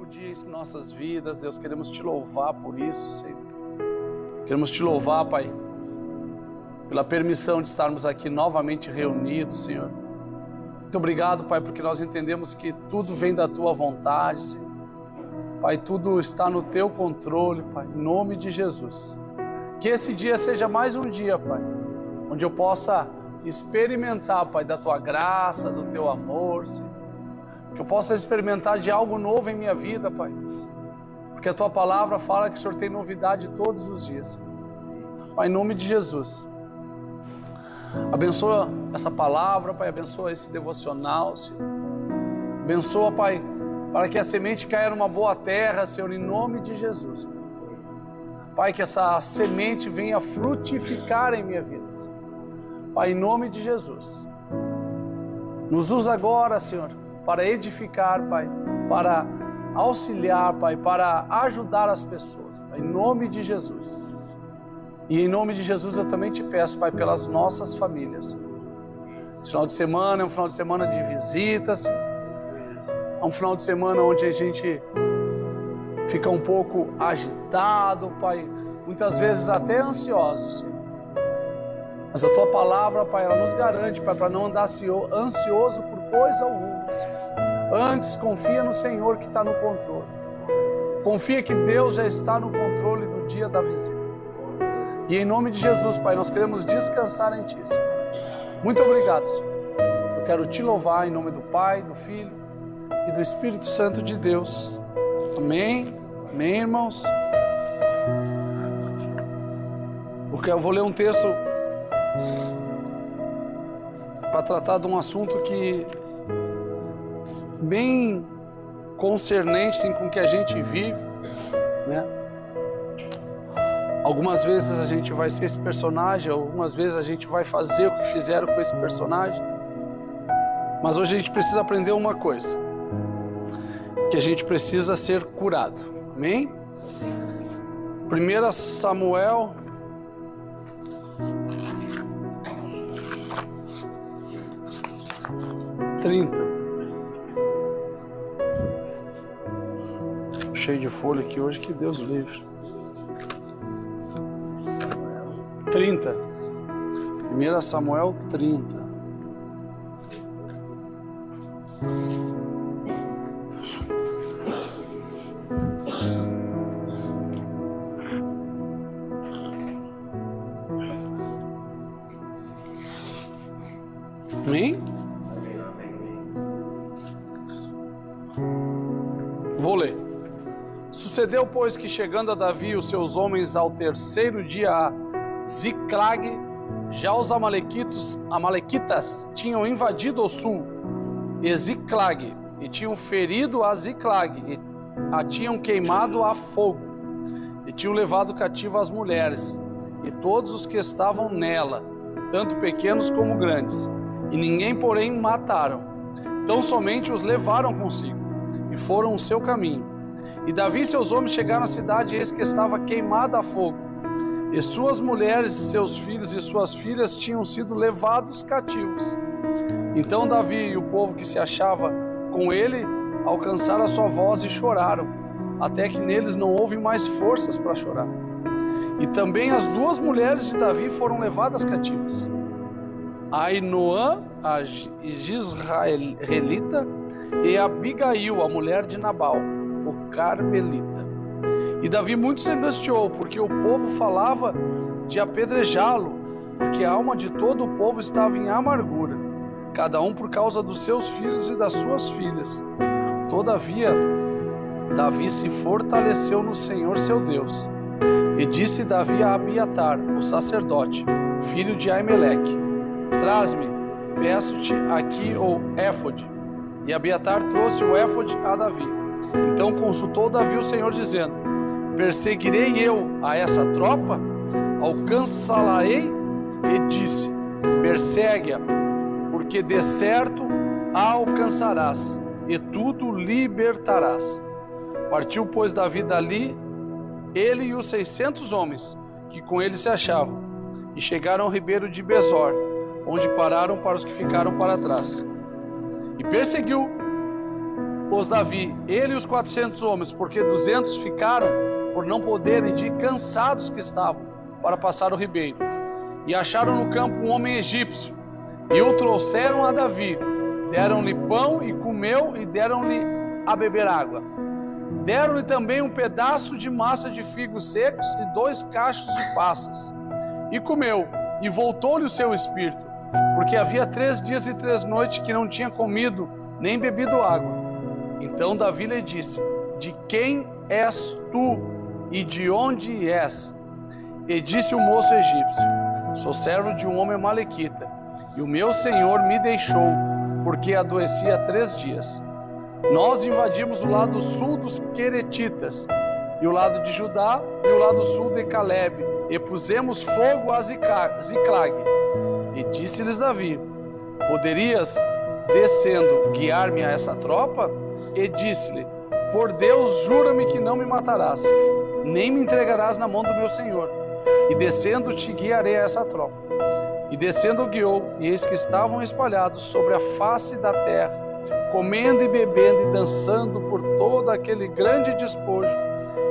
dia em nossas vidas, Deus, queremos te louvar por isso, Senhor. Queremos te louvar, Pai, pela permissão de estarmos aqui novamente reunidos, Senhor. Muito obrigado, Pai, porque nós entendemos que tudo vem da Tua vontade, Senhor. Pai, tudo está no Teu controle, Pai, em nome de Jesus. Que esse dia seja mais um dia, Pai, onde eu possa experimentar, Pai, da Tua graça, do Teu amor, Senhor. Que eu possa experimentar de algo novo em minha vida, Pai. Porque a Tua palavra fala que o Senhor tem novidade todos os dias, Senhor. Pai, em nome de Jesus. Abençoa essa palavra, Pai, abençoa esse devocional, Senhor. Abençoa, Pai, para que a semente caia numa boa terra, Senhor, em nome de Jesus. Pai, que essa semente venha frutificar em minha vida, Senhor. Pai, em nome de Jesus. Nos usa agora, Senhor, para edificar, Pai, para auxiliar, Pai, para ajudar as pessoas, Pai, em nome de Jesus. E em nome de Jesus eu também te peço, Pai, pelas nossas famílias. Esse final de semana é um final de semana de visitas, é um final de semana onde a gente fica um pouco agitado, Pai, muitas vezes até ansioso, Senhor. Mas a Tua palavra, Pai, ela nos garante, Pai, para não andar ansioso por coisa alguma, Senhor. Antes, confia no Senhor que está no controle. Confia que Deus já está no controle do dia da visita. E em nome de Jesus, Pai, nós queremos descansar em Ti, Senhor. Muito obrigado, Senhor. Eu quero Te louvar em nome do Pai, do Filho e do Espírito Santo de Deus. Amém. Amém, irmãos. Porque eu vou ler um texto para tratar de um assunto que bem concernente, sim, com o que a gente vive, né? Algumas vezes a gente vai ser esse personagem, algumas vezes a gente vai fazer o que fizeram com esse personagem. Mas hoje a gente precisa aprender uma coisa, que a gente precisa ser curado. Amém? 1 Samuel 30. Cheio de folha aqui hoje, que Deus livre. 30. 1 Samuel 30. Amém? Vou ler. Sucedeu, pois, que chegando a Davi e os seus homens ao terceiro dia a Ziclag, já os amalequitas tinham invadido o sul e Ziclag, e tinham ferido a Ziclag, e a tinham queimado a fogo, e tinham levado cativo as mulheres, e todos os que estavam nela, tanto pequenos como grandes, e ninguém, porém, mataram. Então somente os levaram consigo, e foram o seu caminho. E Davi e seus homens chegaram à cidade, e eis que estava queimada a fogo, e suas mulheres, seus filhos e suas filhas tinham sido levados cativos. Então Davi e o povo que se achava com ele alcançaram a sua voz e choraram, até que neles não houve mais forças para chorar. E também as duas mulheres de Davi foram levadas cativas, Ainoã, a Jezreelita, e Abigail, a mulher de Nabal, o Carmelita. E Davi muito se angustiou, porque o povo falava de apedrejá-lo, porque a alma de todo o povo estava em amargura, cada um por causa dos seus filhos e das suas filhas. Todavia, Davi se fortaleceu no Senhor seu Deus. E disse Davi a Abiatar, o sacerdote, filho de Aimeleque: Traz-me, peço-te aqui o éfode. E Abiatar trouxe o éfode a Davi. Então consultou Davi o Senhor, dizendo: Perseguirei eu a essa tropa? Alcançá-la-ei? E disse: Persegue-a, porque de certo a alcançarás, e tudo libertarás. Partiu, pois, Davi dali, ele e os 600 homens que com ele se achavam, e chegaram ao ribeiro de Besor, onde pararam para os que ficaram para trás. E perseguiu os Davi, ele e os 400 homens, porque 200 ficaram por não poderem, de cansados que estavam, para passar o ribeiro. E acharam no campo um homem egípcio, e o trouxeram a Davi. Deram-lhe pão e comeu, e deram-lhe a beber água. Deram-lhe também um pedaço de massa de figos secos e 2 cachos de passas. E comeu, e voltou-lhe o seu espírito, porque havia 3 dias e 3 noites que não tinha comido, nem bebido água. Então Davi lhe disse: de quem és tu, e de onde és? E disse o moço egípcio: sou servo de um homem amalequita, e o meu senhor me deixou, porque adoeci há 3 dias. Nós invadimos o lado sul dos Queretitas, e o lado de Judá, e o lado sul de Calebe, e pusemos fogo a Ziclag. E disse-lhes Davi: poderias, descendo, guiar-me a essa tropa? E disse-lhe: por Deus, jura-me que não me matarás, nem me entregarás na mão do meu senhor. E descendo te guiarei a essa tropa. E descendo o guiou, e eis que estavam espalhados sobre a face da terra, comendo e bebendo e dançando por todo aquele grande despojo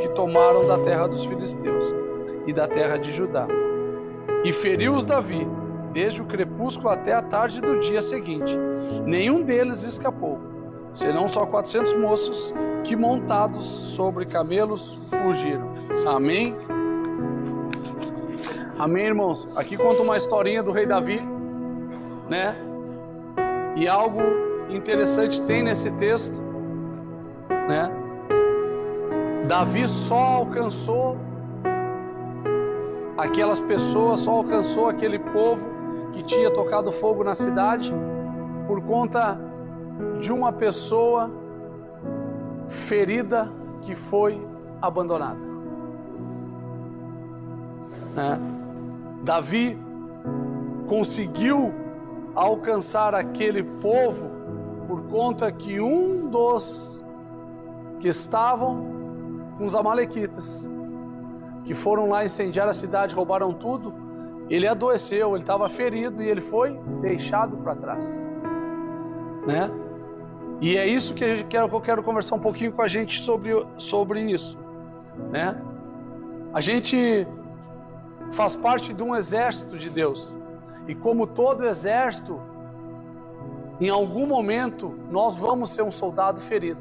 que tomaram da terra dos filisteus e da terra de Judá. E feriu-os Davi, desde o crepúsculo até a tarde do dia seguinte. Nenhum deles escapou, senão só 400 moços que, montados sobre camelos, fugiram. Amém? Amém, irmãos? Aqui conta uma historinha do rei Davi, né? E algo interessante tem nesse texto, né? Davi só alcançou aquelas pessoas, só alcançou aquele povo que tinha tocado fogo na cidade por conta de uma pessoa ferida que foi abandonada, né? Davi conseguiu alcançar aquele povo por conta que um dos que estavam com os amalequitas, que foram lá incendiar a cidade, roubaram tudo, ele adoeceu, ele estava ferido e ele foi deixado para trás, né? E é isso que eu quero conversar um pouquinho com a gente sobre isso, né? A gente faz parte de um exército de Deus, e como todo exército, em algum momento nós vamos ser um soldado ferido,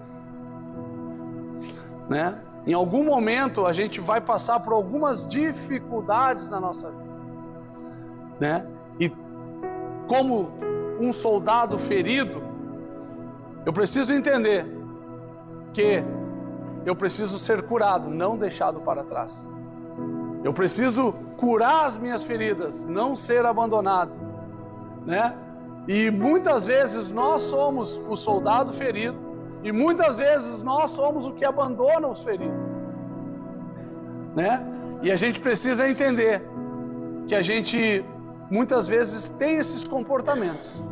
né? Em algum momento a gente vai passar por algumas dificuldades na nossa vida, né? E como um soldado ferido, eu preciso entender que eu preciso ser curado, não deixado para trás. Eu preciso curar as minhas feridas, não ser abandonado, né? E muitas vezes nós somos o soldado ferido, e muitas vezes nós somos o que abandona os feridos, né? E a gente precisa entender que a gente muitas vezes tem esses comportamentos.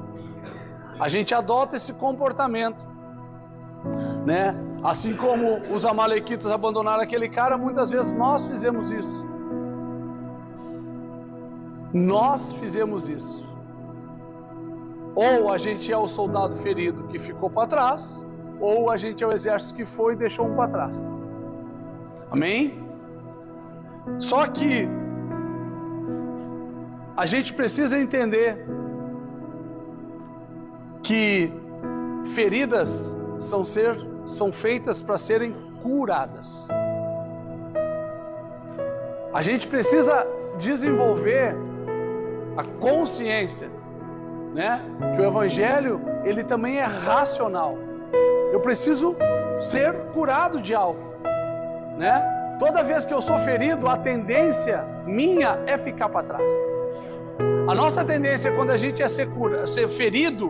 A gente adota esse comportamento, né? Assim como os amalequitas abandonaram aquele cara, muitas vezes nós fizemos isso. Nós fizemos isso. Ou a gente é o soldado ferido que ficou para trás, ou a gente é o exército que foi e deixou um para trás. Amém? Só que a gente precisa entender que feridas são feitas para serem curadas. A gente precisa desenvolver a consciência, né? Que o evangelho, ele também é racional. Eu preciso ser curado de algo, né? Toda vez que eu sou ferido, a tendência minha é ficar para trás. A nossa tendência quando a gente é ser ferido,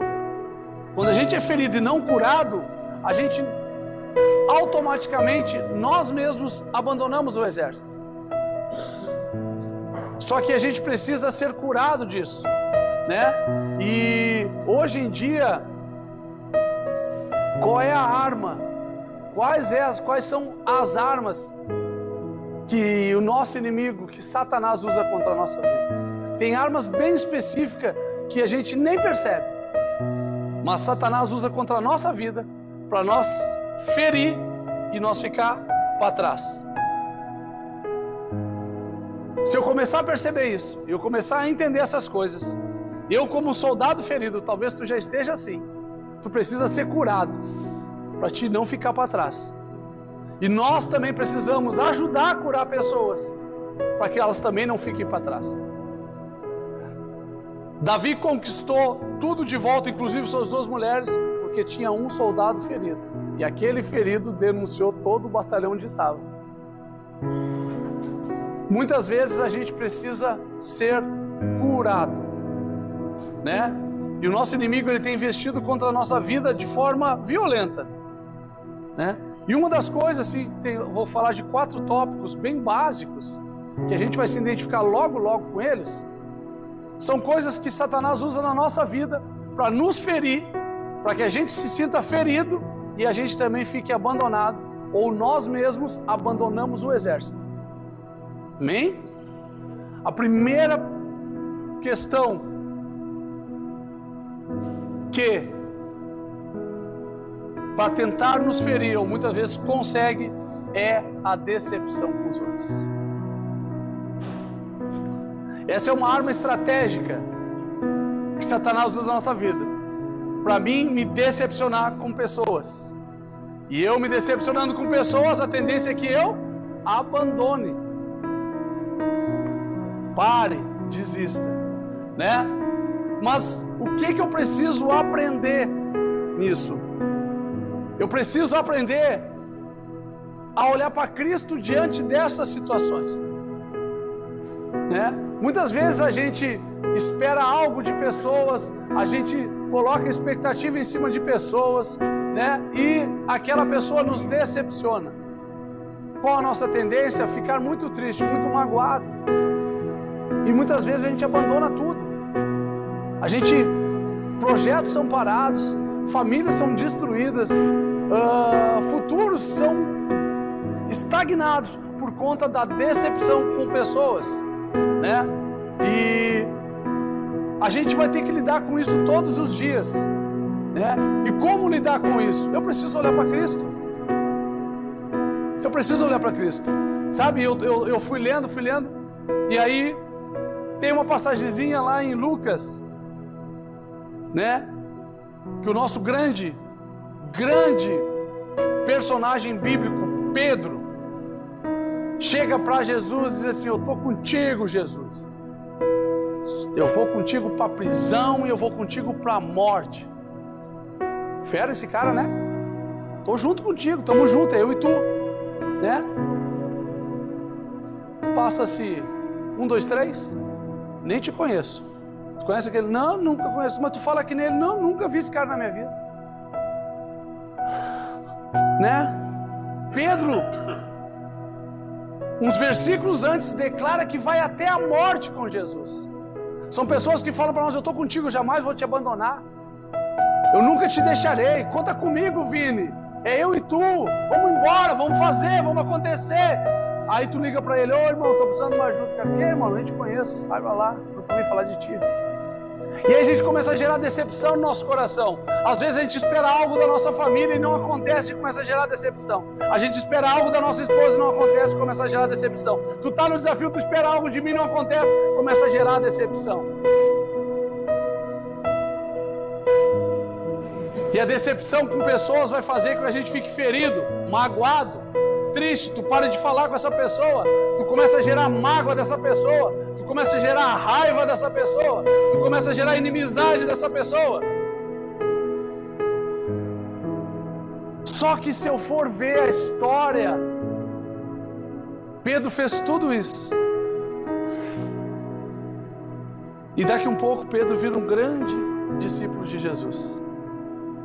quando a gente é ferido e não curado, a gente automaticamente, nós mesmos abandonamos o exército. Só que a gente precisa ser curado disso, né? E hoje em dia, qual é a arma? Quais são as armas que o nosso inimigo, que Satanás usa contra a nossa vida? Tem armas bem específicas que a gente nem percebe, mas Satanás usa contra a nossa vida para nós ferir e nós ficar para trás. Se eu começar a perceber isso, eu começar a entender essas coisas, eu como soldado ferido, talvez tu já esteja assim, tu precisa ser curado para ti não ficar para trás. E nós também precisamos ajudar a curar pessoas para que elas também não fiquem para trás. Davi conquistou tudo de volta, inclusive suas 2 mulheres, porque tinha um soldado ferido. E aquele ferido denunciou todo o batalhão onde estava. Muitas vezes a gente precisa ser curado, né? E o nosso inimigo, ele tem investido contra a nossa vida de forma violenta, né? E uma das coisas, assim, vou falar de 4 tópicos bem básicos, que a gente vai se identificar logo com eles. São coisas que Satanás usa na nossa vida para nos ferir, para que a gente se sinta ferido e a gente também fique abandonado, ou nós mesmos abandonamos o exército. Amém? A primeira questão que para tentar nos ferir, ou muitas vezes consegue, é a decepção com os outros. Essa é uma arma estratégica que Satanás usa na nossa vida, para mim me decepcionar com pessoas. E eu me decepcionando com pessoas, a tendência é que eu abandone. Pare, desista, né? Mas o que eu preciso aprender nisso? Eu preciso aprender a olhar para Cristo diante dessas situações, né? Muitas vezes a gente espera algo de pessoas, a gente coloca expectativa em cima de pessoas, né? E aquela pessoa nos decepciona. Qual a nossa tendência? Ficar muito triste, muito magoado. E muitas vezes a gente abandona tudo. Projetos são parados, famílias são destruídas, futuros são estagnados por conta da decepção com pessoas, né? E a gente vai ter que lidar com isso todos os dias, né? E como lidar com isso? Eu preciso olhar para Cristo. Eu preciso olhar para Cristo. Sabe, eu fui lendo, e aí tem uma passagemzinha lá em Lucas, né? Que o nosso grande personagem bíblico, Pedro, chega para Jesus e diz assim: eu estou contigo, Jesus. Eu vou contigo para a prisão e eu vou contigo para a morte. Fera esse cara, né? Estou junto contigo, estamos juntos, eu e tu, né? Passa-se 1, 2, 3, nem te conheço. Tu conhece aquele? Não, nunca conheço. Mas tu fala aqui nele? Não, nunca vi esse cara na minha vida, né? Pedro, uns versículos antes, declara que vai até a morte com Jesus. São pessoas que falam para nós: eu estou contigo, jamais vou te abandonar, eu nunca te deixarei, conta comigo, Vini, é eu e tu, vamos embora, vamos fazer, vamos acontecer. Aí tu liga para ele: ô irmão, estou precisando de uma ajuda. Cara, que irmão? Nem te conheço, vai pra lá, nunca ouvi falar de ti. E aí a gente começa a gerar decepção no nosso coração. Às vezes a gente espera algo da nossa família e não acontece, e começa a gerar decepção. A gente espera algo da nossa esposa e não acontece, e começa a gerar decepção. Tu tá no desafio, tu espera algo de mim e não acontece, começa a gerar decepção. E a decepção com pessoas vai fazer com que a gente fique ferido, magoado, triste. Tu para de falar com essa pessoa, tu começa a gerar mágoa dessa pessoa, tu começa a gerar raiva dessa pessoa, tu começa a gerar inimizade dessa pessoa. Só que se eu for ver a história, Pedro fez tudo isso. E daqui um pouco Pedro vira um grande discípulo de Jesus.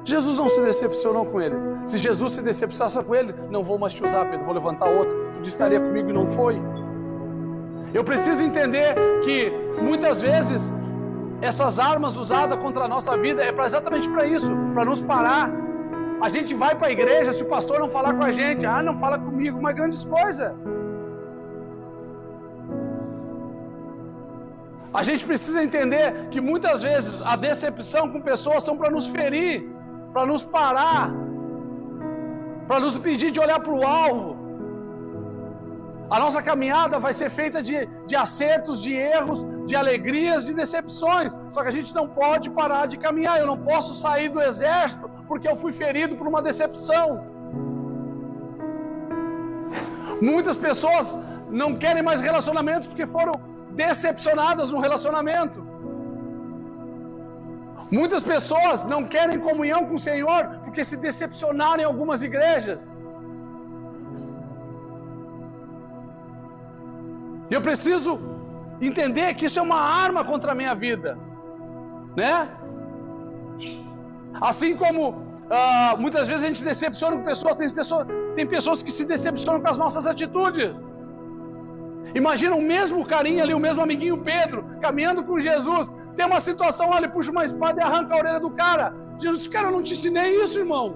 Jesus não se decepcionou com ele. Se Jesus se decepcionasse com ele: não vou mais te usar, Pedro, vou levantar outro. Tu estaria comigo e não foi. Eu preciso entender que muitas vezes essas armas usadas contra a nossa vida é exatamente para isso, para nos parar. A gente vai para a igreja, se o pastor não falar com a gente: ah, não fala comigo, uma grande coisa. A gente precisa entender que muitas vezes a decepção com pessoas são para nos ferir, para nos parar, para nos impedir de olhar para o alvo. A nossa caminhada vai ser feita de acertos, de erros, de alegrias, de decepções. Só que a gente não pode parar de caminhar. Eu não posso sair do exército porque eu fui ferido por uma decepção. Muitas pessoas não querem mais relacionamentos porque foram decepcionadas no relacionamento. Muitas pessoas não querem comunhão com o Senhor porque se decepcionaram em algumas igrejas. E eu preciso entender que isso é uma arma contra a minha vida, né? Assim como muitas vezes a gente se decepciona com pessoas, tem pessoas que se decepcionam com as nossas atitudes. Imagina o mesmo carinha ali, o mesmo amiguinho Pedro, caminhando com Jesus, tem uma situação, ele puxa uma espada e arranca a orelha do cara. Jesus, cara, eu não te ensinei isso, irmão.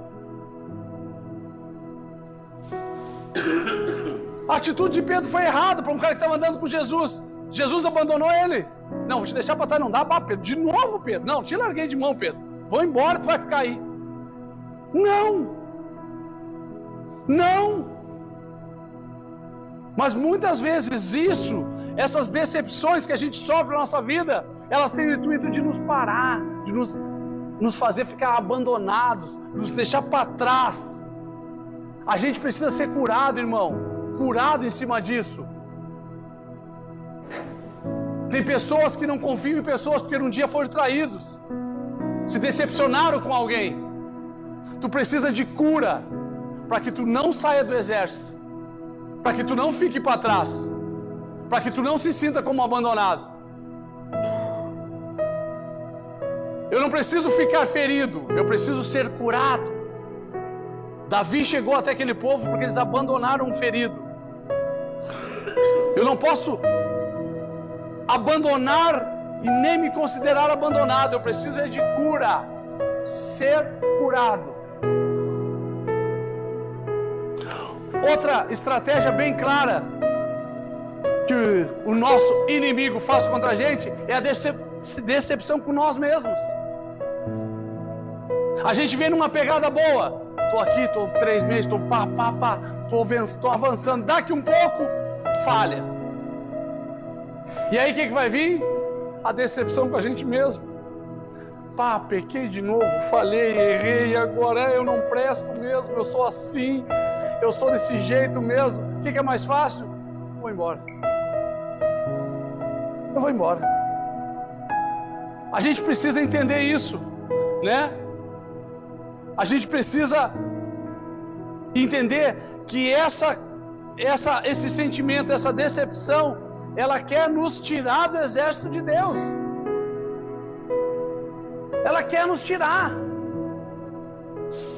A atitude de Pedro foi errada para um cara que estava andando com Jesus. Jesus abandonou ele. Não, vou te deixar para trás, não dá, Pedro. De novo, Pedro. Não, te larguei de mão, Pedro. Vou embora, tu vai ficar aí. Não. Não. Mas muitas vezes essas decepções que a gente sofre na nossa vida, elas têm o intuito de nos parar, de nos fazer ficar abandonados, nos deixar para trás. A gente precisa ser curado, irmão. Curado em cima disso. Tem pessoas que não confiam em pessoas porque um dia foram traídos, se decepcionaram com alguém. Tu precisa de cura para que tu não saia do exército, para que tu não fique para trás, para que tu não se sinta como abandonado. Eu não preciso ficar ferido, eu preciso ser curado. Davi chegou até aquele povo porque eles abandonaram um ferido. Eu não posso abandonar e nem me considerar abandonado. Eu preciso de cura, ser curado. Outra estratégia bem clara que o nosso inimigo faz contra a gente é a decepção com nós mesmos. A gente vem numa pegada boa. Estou aqui, estou 3 meses, estou estou avançando. Daqui um pouco, falha. E aí o que vai vir? A decepção com a gente mesmo. Pequei de novo, falhei, errei, agora eu não presto mesmo, eu sou assim, eu sou desse jeito mesmo. O que é mais fácil? Vou embora. Eu vou embora. A gente precisa entender isso, né? A gente precisa entender que esse sentimento, essa decepção, ela quer nos tirar do exército de Deus. Ela quer nos tirar.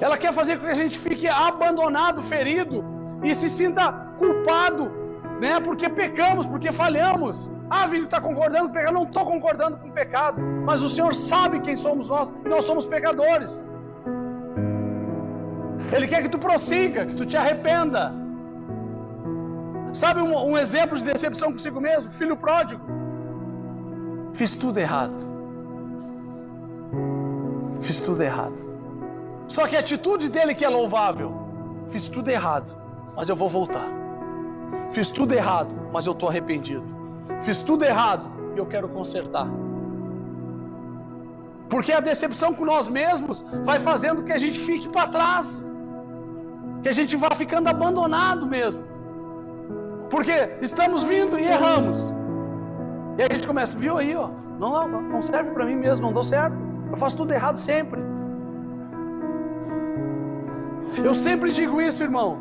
Ela quer fazer com que a gente fique abandonado, ferido e se sinta culpado, né? Porque pecamos, porque falhamos. Vini, está concordando com o pecado? Não estou concordando com o pecado, mas o Senhor sabe quem somos nós e nós somos pecadores. Ele quer que tu prossiga, que tu te arrependa. Sabe um exemplo de decepção consigo mesmo? Filho pródigo. Fiz tudo errado. Fiz tudo errado. Só que a atitude dele que é louvável. Fiz tudo errado, mas eu vou voltar. Fiz tudo errado, mas eu estou arrependido. Fiz tudo errado e eu quero consertar. Porque a decepção com nós mesmos vai fazendo que a gente fique para trás. Que a gente vá ficando abandonado mesmo. Porque estamos vindo e erramos. E a gente começa, viu aí, ó, não serve para mim mesmo, não deu certo. Eu faço tudo errado sempre. Eu sempre digo isso, irmão.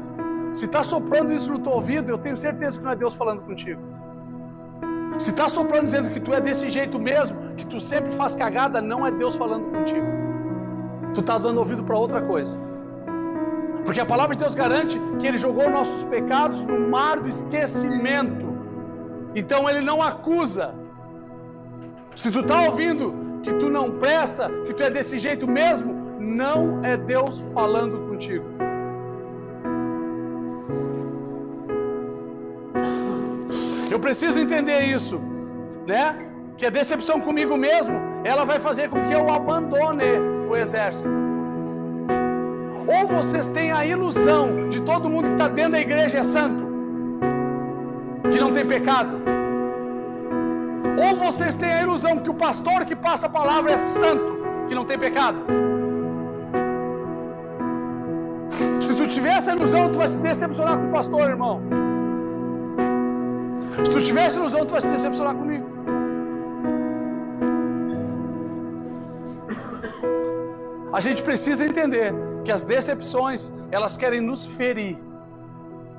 Se está soprando isso no teu ouvido, eu tenho certeza que não é Deus falando contigo. Se está soprando dizendo que tu é desse jeito mesmo, que tu sempre faz cagada, não é Deus falando contigo. Tu está dando ouvido para outra coisa. Porque a palavra de Deus garante que Ele jogou nossos pecados no mar do esquecimento. Então Ele não acusa. Se tu está ouvindo que tu não presta, que tu é desse jeito mesmo, não é Deus falando contigo. Eu preciso entender isso, né? Que a decepção comigo mesmo, ela vai fazer com que eu abandone o exército. Ou vocês têm a ilusão de todo mundo que está dentro da igreja é santo, que não tem pecado. Ou vocês têm a ilusão que o pastor que passa a palavra é santo, que não tem pecado. Se tu tiver essa ilusão, tu vai se decepcionar com o pastor, irmão. Se tu tiver essa ilusão, tu vai se decepcionar comigo. A gente precisa entender que as decepções, elas querem nos ferir.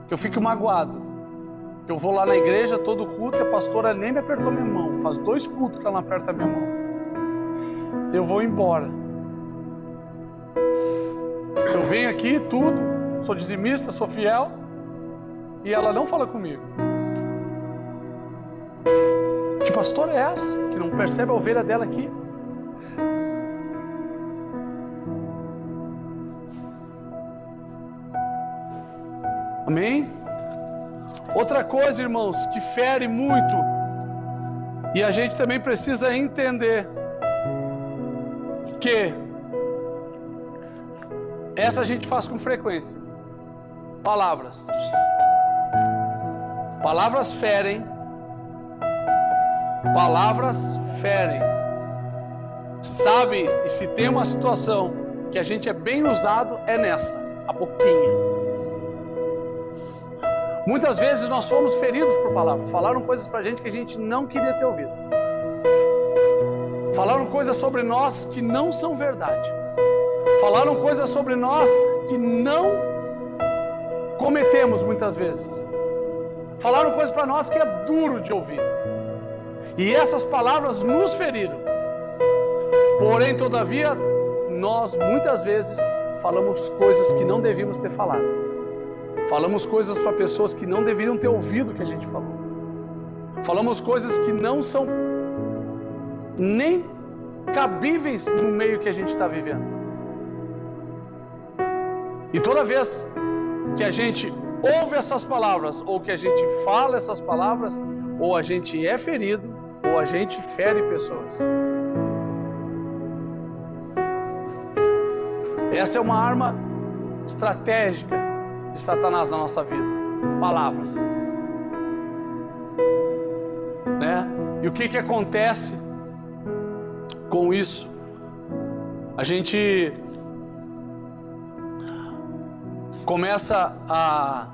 Que eu fico magoado. Que eu vou lá na igreja, todo culto, e a pastora nem me apertou minha mão. Faz 2 cultos que ela não aperta minha mão. Eu vou embora. Eu venho aqui, tudo, sou dizimista, sou fiel, e ela não fala comigo. Que pastora é essa? Que não percebe a ovelha dela aqui? Amém? Outra coisa, irmãos, que fere muito, e a gente também precisa entender que essa a gente faz com frequência. Palavras. Palavras ferem. Palavras ferem. Sabe, e se tem uma situação que a gente é bem usado, é nessa, a boquinha. Muitas vezes nós fomos feridos por palavras. Falaram coisas pra gente que a gente não queria ter ouvido. Falaram coisas sobre nós que não são verdade. Falaram coisas sobre nós que não cometemos muitas vezes. Falaram coisas para nós que é duro de ouvir. E essas palavras nos feriram. Porém, todavia, nós muitas vezes falamos coisas que não devíamos ter falado. Falamos coisas para pessoas que não deveriam ter ouvido o que a gente falou. Falamos coisas que não são nem cabíveis no meio que a gente está vivendo. E toda vez que a gente ouve essas palavras, ou que a gente fala essas palavras, ou a gente é ferido, ou a gente fere pessoas. Essa é uma arma estratégica de Satanás na nossa vida. Palavras. Né? E o que acontece com isso? A gente começa a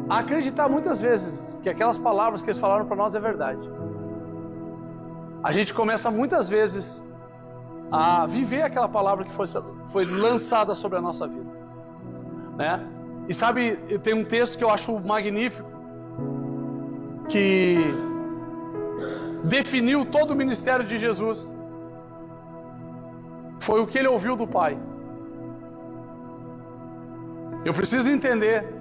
acreditar muitas vezes que aquelas palavras que eles falaram para nós é verdade. A gente começa muitas vezes a viver aquela palavra que foi lançada sobre a nossa vida, né? E sabe, tem um texto que eu acho magnífico, que definiu todo o ministério de Jesus. Foi o que ele ouviu do Pai. Eu preciso entender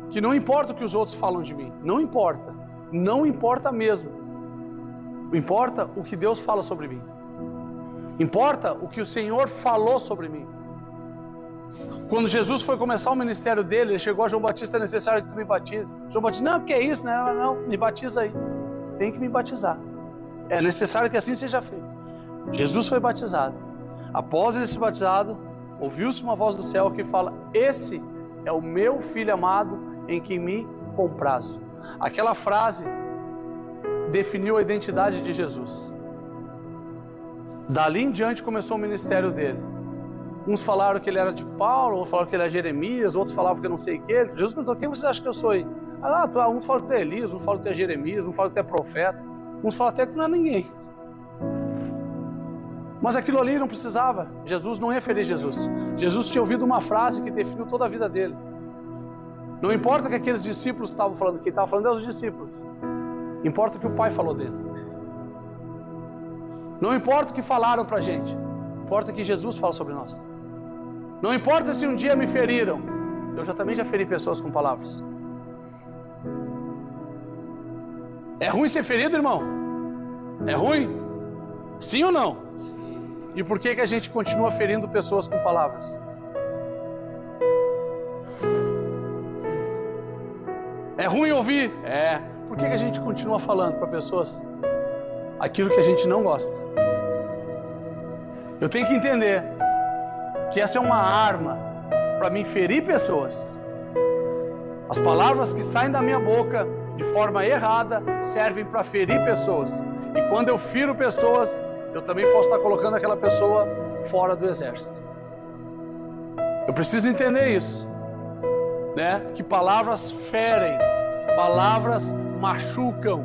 que não importa o que os outros falam de mim, não importa mesmo. Importa o que Deus fala sobre mim. Importa o que o Senhor falou sobre mim. Quando Jesus foi começar o ministério dele, ele chegou a João Batista: é necessário que tu me batize. João Batista: não, que é isso? Não, me batiza aí. Tem que me batizar. É necessário que assim seja feito. Jesus foi batizado. Após ele ser batizado, ouviu-se uma voz do céu que fala: esse é o meu filho amado em quem me comprazo. Aquela frase definiu a identidade de Jesus. Dali em diante começou o ministério dele. Uns falaram que ele era de Paulo, outros falaram que ele era Jeremias, outros falavam que eu não sei o que. Jesus perguntou: quem você acha que eu sou aí? Uns falam que tu é Elias, uns falam que tu é Jeremias, uns falam que tu é profeta, uns falam até que tu não é ninguém. Mas aquilo ali não precisava. Jesus não ia ferir Jesus. Jesus tinha ouvido uma frase que definiu toda a vida dele. Não importa o que aqueles discípulos estavam falando, quem estava falando é os discípulos. Importa o que o Pai falou dele. Não importa o que falaram pra gente, importa o que Jesus fala sobre nós. Não importa se um dia me feriram, eu também já feri pessoas com palavras. É ruim ser ferido, irmão? É ruim? Sim ou não? E por que a gente continua ferindo pessoas com palavras? É ruim ouvir? É. Por que a gente continua falando para pessoas aquilo que a gente não gosta? Eu tenho que entender que essa é uma arma para mim ferir pessoas. As palavras que saem da minha boca de forma errada servem para ferir pessoas. E quando eu firo pessoas, eu também posso estar colocando aquela pessoa fora do exército. Eu preciso entender isso, né? Que palavras ferem, palavras machucam.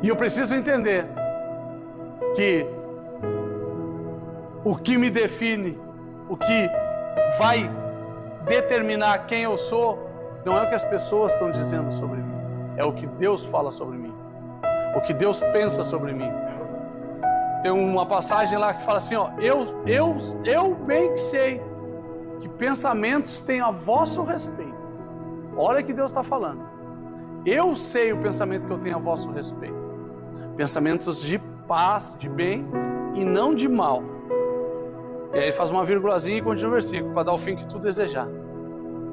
E eu preciso entender que o que me define, o que vai determinar quem eu sou, não é o que as pessoas estão dizendo sobre mim, é o que Deus fala sobre mim, o que Deus pensa sobre mim. Tem uma passagem lá que fala assim, ó, eu bem que sei que pensamentos têm a vosso respeito. Olha que Deus está falando. Eu sei o pensamento que eu tenho a vosso respeito. Pensamentos de paz, de bem e não de mal. E aí faz uma vírgulazinha e continua o versículo, para dar o fim que tu desejar.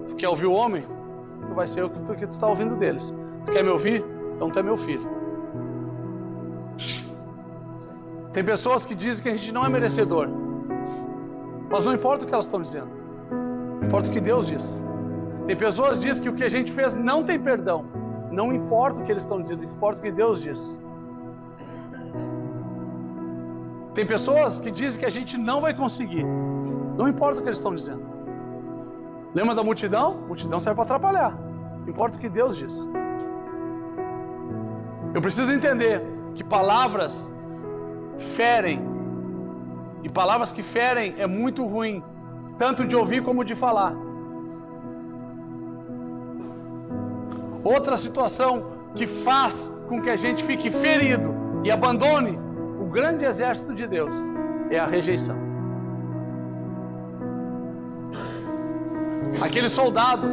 Tu quer ouvir o homem? Tu vai ser o que tu está ouvindo deles. Tu quer me ouvir? Então tu é meu filho. Tem pessoas que dizem que a gente não é merecedor. Mas não importa o que elas estão dizendo. Importa o que Deus diz. Tem pessoas que dizem que o que a gente fez não tem perdão. Não importa o que eles estão dizendo, importa o que Deus diz. Tem pessoas que dizem que a gente não vai conseguir. Não importa o que eles estão dizendo. Lembra da multidão? Multidão serve para atrapalhar. Importa o que Deus diz. Eu preciso entender que palavras ferem. E palavras que ferem é muito ruim, tanto de ouvir como de falar. Outra situação que faz com que a gente fique ferido e abandone o grande exército de Deus é a rejeição. Aquele soldado,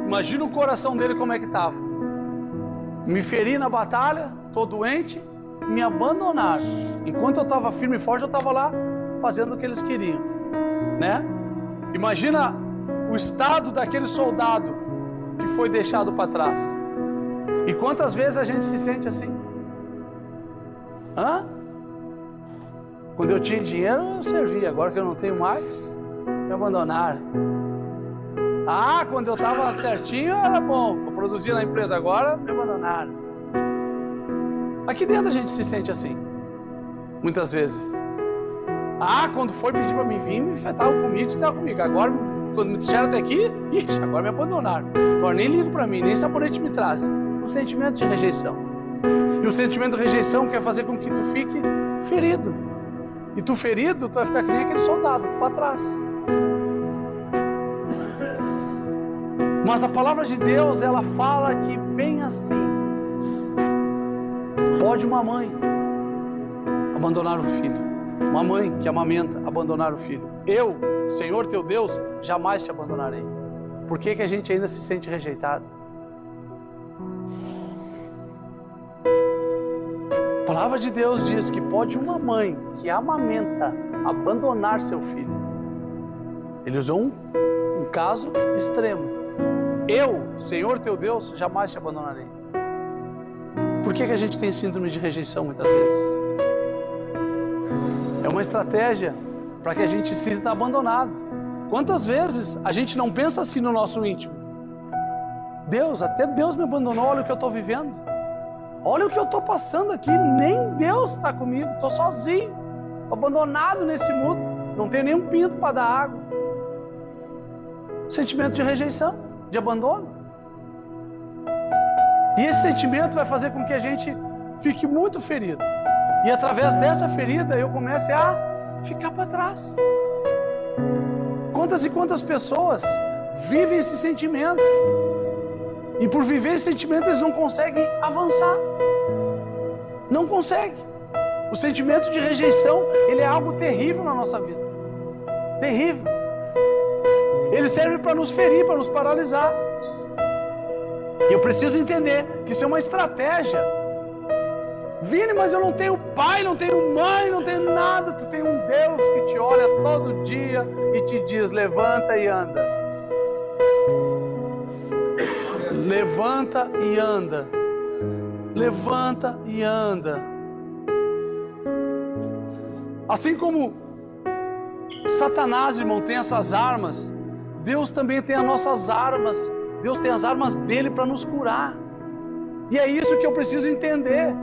imagina o coração dele como é que estava. Me feri na batalha, estou doente, me abandonaram. Enquanto eu estava firme e forte, eu estava lá fazendo o que eles queriam, né? Imagina o estado daquele soldado que foi deixado para trás. E quantas vezes a gente se sente assim? Quando eu tinha dinheiro, eu servia. Agora que eu não tenho mais, me abandonaram. Quando eu estava certinho, era bom. Eu produzia na empresa, agora me abandonaram. Aqui dentro a gente se sente assim. Muitas vezes. Quando foi pedir para mim vir, me estavam comigo, estavam comigo. Agora, quando me disseram até aqui, agora me abandonaram. Agora nem ligo para mim, nem sabonete me traz. O sentimento de rejeição. E o sentimento de rejeição quer fazer com que tu fique ferido. E tu ferido, tu vai ficar que nem aquele soldado, para trás. Mas a palavra de Deus, ela fala que bem assim, pode uma mãe abandonar o filho. Uma mãe que amamenta, abandonar o filho. Eu, Senhor teu Deus, jamais te abandonarei. Por que a gente ainda se sente rejeitado? A palavra de Deus diz que pode uma mãe que amamenta abandonar seu filho. Ele usou um caso extremo. Eu, Senhor teu Deus, jamais te abandonarei. Por que a gente tem síndrome de rejeição muitas vezes? É uma estratégia para que a gente se sinta abandonado. Quantas vezes a gente não pensa assim no nosso íntimo? Até Deus me abandonou, olha o que eu estou vivendo. Olha o que eu estou passando aqui, nem Deus está comigo, estou sozinho, abandonado nesse mundo, não tenho nem um pinto para dar água. Sentimento de rejeição, de abandono. E esse sentimento vai fazer com que a gente fique muito ferido. E através dessa ferida eu comece a ficar para trás. Quantas e quantas pessoas vivem esse sentimento? E por viver esse sentimento eles não conseguem avançar. Não conseguem. O sentimento de rejeição, ele é algo terrível na nossa vida. Terrível. Ele serve para nos ferir, para nos paralisar. E eu preciso entender que isso é uma estratégia. Vini, mas eu não tenho pai, não tenho mãe, não tenho nada. Tu tem um Deus que te olha todo dia e te diz, levanta e anda. Levanta e anda. Levanta e anda. Assim como Satanás, irmão, tem essas armas. Deus também tem as nossas armas. Deus tem as armas dele para nos curar. E é isso que eu preciso entender.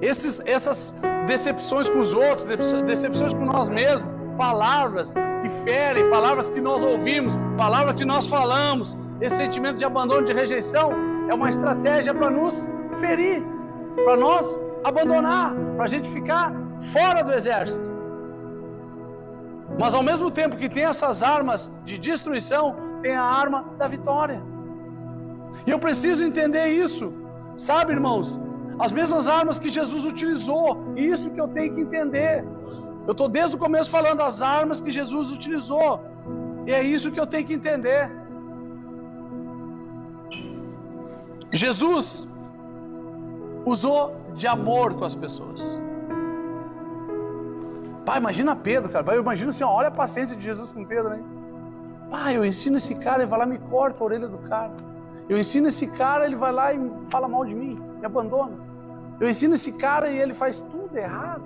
Essas decepções com os outros, decepções com nós mesmos, palavras que ferem, palavras que nós ouvimos, palavras que nós falamos, esse sentimento de abandono, de rejeição, é uma estratégia para nos ferir, para nós abandonar, para a gente ficar fora do exército. Mas ao mesmo tempo que tem essas armas de destruição, tem a arma da vitória. E eu preciso entender isso, sabe, irmãos? As mesmas armas que Jesus utilizou, isso que eu tenho que entender. Eu estou desde o começo falando das armas que Jesus utilizou, e é isso que eu tenho que entender. Jesus usou de amor com as pessoas. Pai, imagina Pedro, cara. Eu imagino assim, ó, olha a paciência de Jesus com Pedro, né? Pai, eu ensino esse cara, ele vai lá e me corta a orelha do cara. Eu ensino esse cara, ele vai lá e fala mal de mim, me abandona. Eu ensino esse cara e ele faz tudo errado.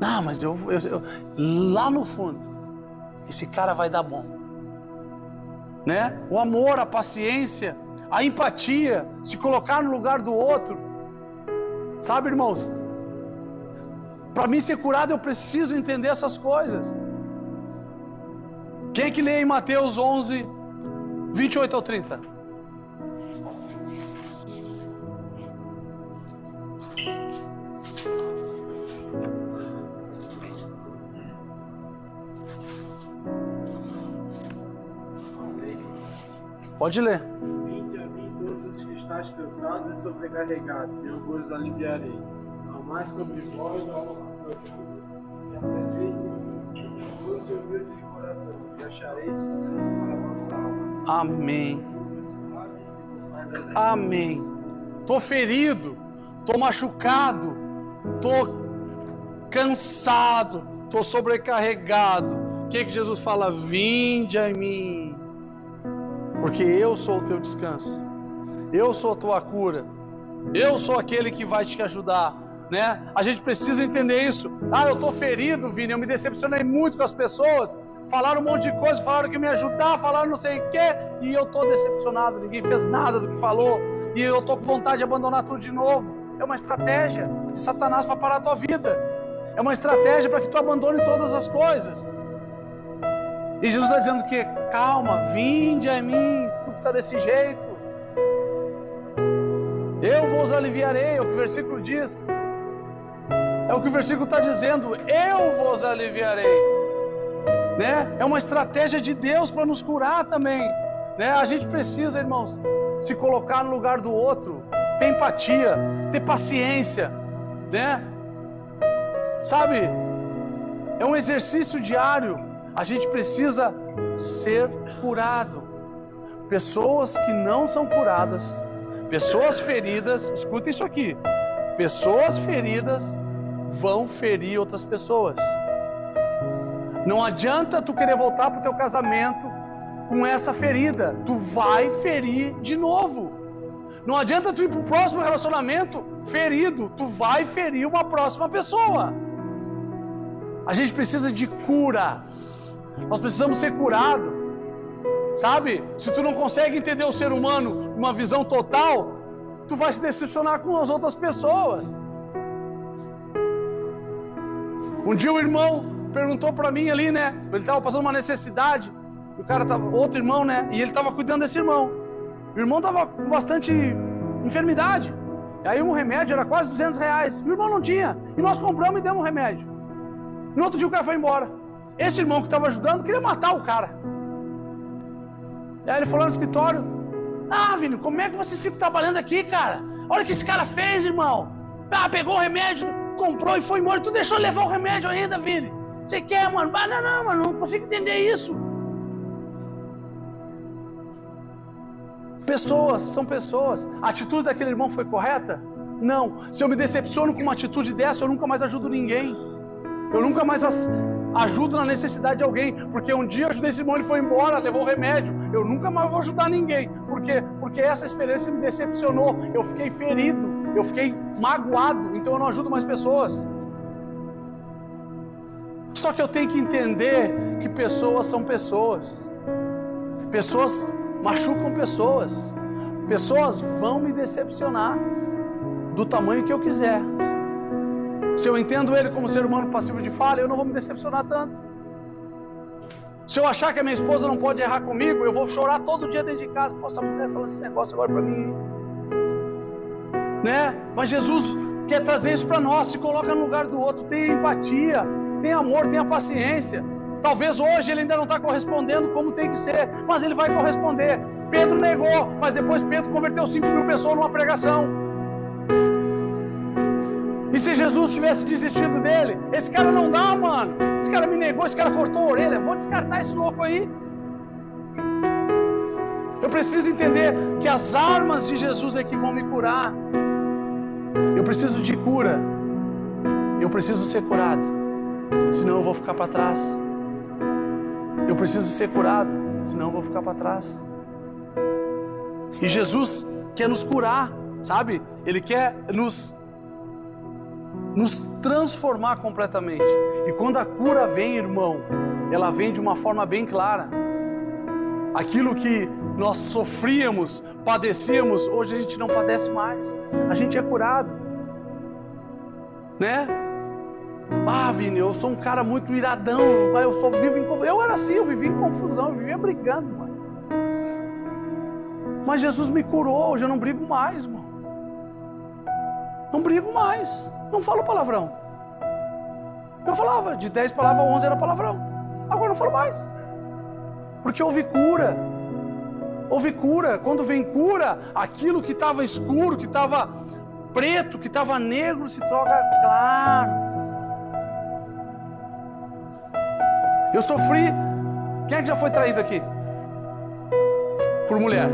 Não, mas eu lá no fundo, esse cara vai dar bom. Né? O amor, a paciência, a empatia, se colocar no lugar do outro. Sabe, irmãos? Para mim ser curado, eu preciso entender essas coisas. Quem é que lê em Mateus 11, 28 ao 30? Pode ler. Vinde a mim todos os que estáis cansados e sobrecarregados, e eu vos aliviarei. Não mais sobre vós e aprendei de mim, doce e humilde de coração, e achareis descanso para a vossa alma. Amém. Amém. Tô ferido, tô machucado, tô cansado, tô sobrecarregado. O que Jesus fala? Vinde a mim, porque eu sou o teu descanso, eu sou a tua cura, eu sou aquele que vai te ajudar, né? A gente precisa entender isso. Eu tô ferido, Vini, eu me decepcionei muito com as pessoas, falaram um monte de coisa, falaram que ia me ajudar, falaram não sei o que, e eu tô decepcionado, ninguém fez nada do que falou, e eu tô com vontade de abandonar tudo de novo. É uma estratégia de Satanás para parar a tua vida, é uma estratégia para que tu abandone todas as coisas. E Jesus está dizendo que, calma, vinde a mim, tu que está desse jeito, eu vos aliviarei, é o que o versículo diz, é o que o versículo está dizendo, eu vos aliviarei, né? É uma estratégia de Deus para nos curar também, né? A gente precisa, irmãos, se colocar no lugar do outro, ter empatia, ter paciência, né? Sabe, é um exercício diário. A gente precisa ser curado. Pessoas que não são curadas, pessoas feridas, escuta isso aqui, pessoas feridas vão ferir outras pessoas. Não adianta tu querer voltar para o teu casamento com essa ferida, tu vai ferir de novo. Não adianta tu ir para o próximo relacionamento ferido, tu vai ferir uma próxima pessoa. A gente precisa de cura. Nós precisamos ser curados, sabe? Se tu não consegue entender o ser humano numa visão total, tu vai se decepcionar com as outras pessoas. Um dia o irmão perguntou para mim ali, né? Ele estava passando uma necessidade, o cara tava, outro irmão, né? E ele estava cuidando desse irmão. O irmão estava com bastante enfermidade. E aí um remédio era quase R$200. E o irmão não tinha. E nós compramos e demos um remédio. No outro dia o cara foi embora. Esse irmão que estava ajudando queria matar o cara. E aí ele falou no escritório: Vini, como é que vocês ficam trabalhando aqui, cara? Olha o que esse cara fez, irmão. Pegou o remédio, comprou e foi embora. Tu deixou levar o remédio ainda, Vini? Você quer, mano? Não, mano, não consigo entender isso. Pessoas são pessoas. A atitude daquele irmão foi correta? Não. Se eu me decepciono com uma atitude dessa, eu nunca mais ajudo ninguém. Eu nunca mais ajudo na necessidade de alguém, porque um dia eu ajudei esse irmão, ele foi embora, levou o remédio, eu nunca mais vou ajudar ninguém. Por quê? Porque essa experiência me decepcionou, eu fiquei ferido, eu fiquei magoado, então eu não ajudo mais pessoas. Só que eu tenho que entender que pessoas são pessoas. Pessoas machucam pessoas. Pessoas vão me decepcionar do tamanho que eu quiser. Se eu entendo ele como ser humano passivo de falha, eu não vou me decepcionar tanto. Se eu achar que a minha esposa não pode errar comigo, eu vou chorar todo dia dentro de casa. Poxa, a mulher falando esse negócio agora para mim, né? Mas Jesus quer trazer isso para nós. Se coloca no lugar do outro, tenha empatia, tenha amor, tenha paciência. Talvez hoje ele ainda não está correspondendo como tem que ser, mas ele vai corresponder. Pedro negou, mas depois Pedro converteu 5.000 pessoas numa pregação. E se Jesus tivesse desistido dele? Esse cara não dá, mano. Esse cara me negou, esse cara cortou a orelha. Vou descartar esse louco aí. Eu preciso entender que as armas de Jesus é que vão me curar. Eu preciso de cura. Eu preciso ser curado. Senão eu vou ficar para trás. Eu preciso ser curado. Senão eu vou ficar para trás. E Jesus quer nos curar, sabe? Ele quer nos transformar completamente. E quando a cura vem, irmão, ela vem de uma forma bem clara. Aquilo que nós sofríamos, padecíamos, hoje a gente não padece mais. A gente é curado, né? Ah, Vini, eu sou um cara muito iradão, eu só vivo em confusão. Eu era assim, eu vivia em confusão, eu vivia brigando, mano. Mas Jesus me curou, hoje eu não brigo mais, mano. Não brigo mais. Não falo palavrão. Eu falava, de 10 palavras, 11 era palavrão. Agora não falo mais. Porque houve cura. Houve cura. Quando vem cura, aquilo que estava escuro, que estava preto, que estava negro, se torna claro. Eu sofri. Quem é que já foi traído aqui? Por mulher?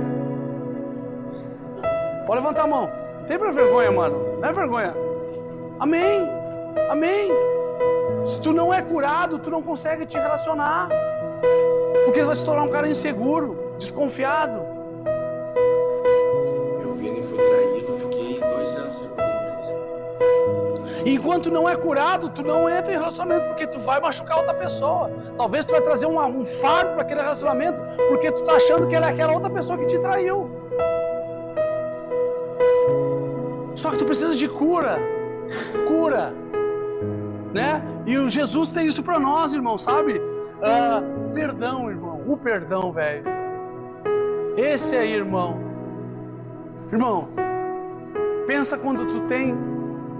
Pode levantar a mão. Não tem vergonha, mano. Não é vergonha. Amém. Amém. Se tu não é curado, tu não consegue te relacionar. Porque você vai se tornar um cara inseguro, desconfiado. Eu vi, ele foi traído, fiquei 2 anos sem poder. Enquanto não é curado, tu não entra em relacionamento, porque tu vai machucar outra pessoa. Talvez tu vai trazer um fardo para aquele relacionamento, porque tu tá achando que ela é aquela outra pessoa que te traiu. Só que tu precisa de cura. Cura. Né? E o Jesus tem isso para nós, irmão, sabe? Perdão, irmão. O perdão, velho. Esse aí, irmão. Irmão, pensa quando tu tem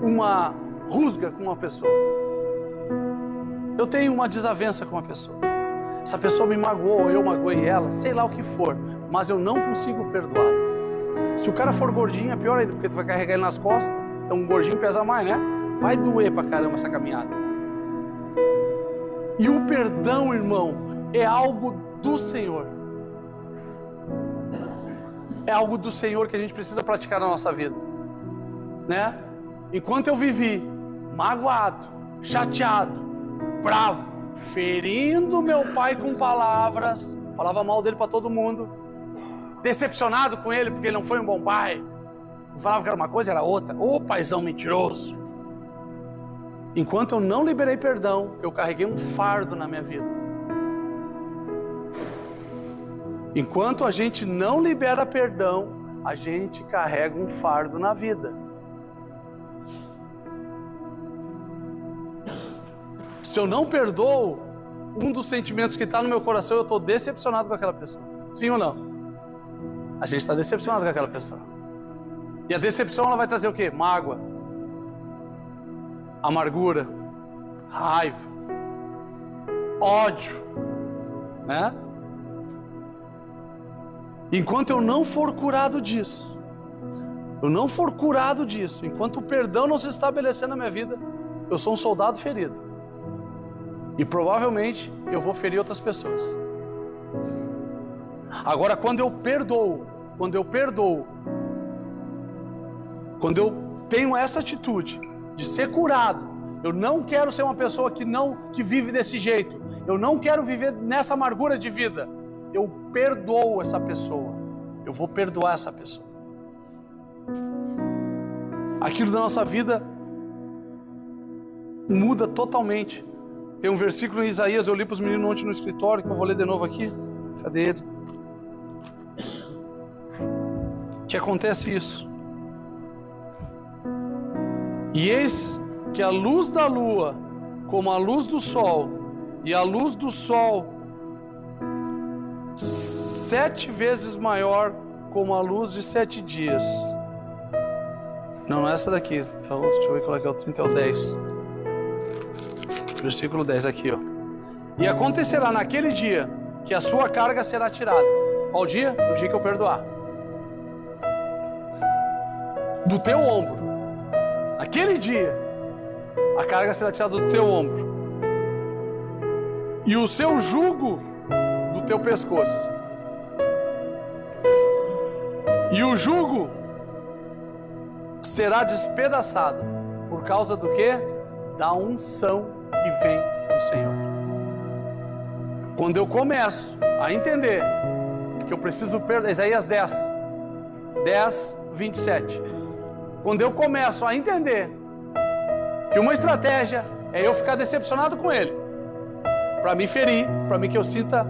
uma rusga com uma pessoa. Eu tenho uma desavença com uma pessoa. Essa pessoa me magoou, eu magoei ela, sei lá o que for, mas eu não consigo perdoar. Se o cara for gordinho, é pior ainda, porque tu vai carregar ele nas costas. Então um gordinho pesa mais, né? Vai doer pra caramba essa caminhada. E o perdão, irmão, é algo do Senhor. É algo do Senhor que a gente precisa praticar na nossa vida, né? Enquanto eu vivi magoado, chateado, bravo, ferindo meu pai com palavras, falava mal dele para todo mundo, decepcionado com ele porque ele não foi um bom pai, falava que era uma coisa, era outra. Ô paizão mentiroso. Enquanto eu não liberei perdão, eu carreguei um fardo na minha vida. Enquanto a gente não libera perdão, a gente carrega um fardo na vida. Se eu não perdoo, um dos sentimentos que está no meu coração, eu estou decepcionado com aquela pessoa. Sim ou não? A gente está decepcionado com aquela pessoa. E a decepção, ela vai trazer o quê? Mágoa, amargura, raiva, ódio, né? Enquanto eu não for curado disso, enquanto o perdão não se estabelecer na minha vida, eu sou um soldado ferido. E provavelmente eu vou ferir outras pessoas. Agora, quando eu perdoo, quando eu tenho essa atitude de ser curado, eu não quero ser uma pessoa que vive desse jeito, eu não quero viver nessa amargura de vida, eu perdoo essa pessoa, eu vou perdoar essa pessoa. Aquilo da nossa vida muda totalmente, Tem um versículo em Isaías, eu li para os meninos ontem no escritório, que eu vou ler de novo aqui. Cadê ele? Que acontece isso. E eis que a luz da lua, como a luz do sol, e a luz do sol 7 vezes maior, como a luz de 7 dias. Não é essa daqui. Deixa eu ver qual é que é o 30 é o 10. Versículo 10 aqui, ó. E acontecerá naquele dia que a sua carga será tirada. Qual dia? O dia que eu perdoar. Do teu ombro. Naquele dia, a carga será tirada do teu ombro. E o seu jugo do teu pescoço. E o jugo será despedaçado. Por causa do quê? Da unção que vem do Senhor. Quando eu começo a entender que eu preciso perdoar, Isaías 10, 27. Quando eu começo a entender que uma estratégia é eu ficar decepcionado com ele, para me ferir, para mim que eu sinta,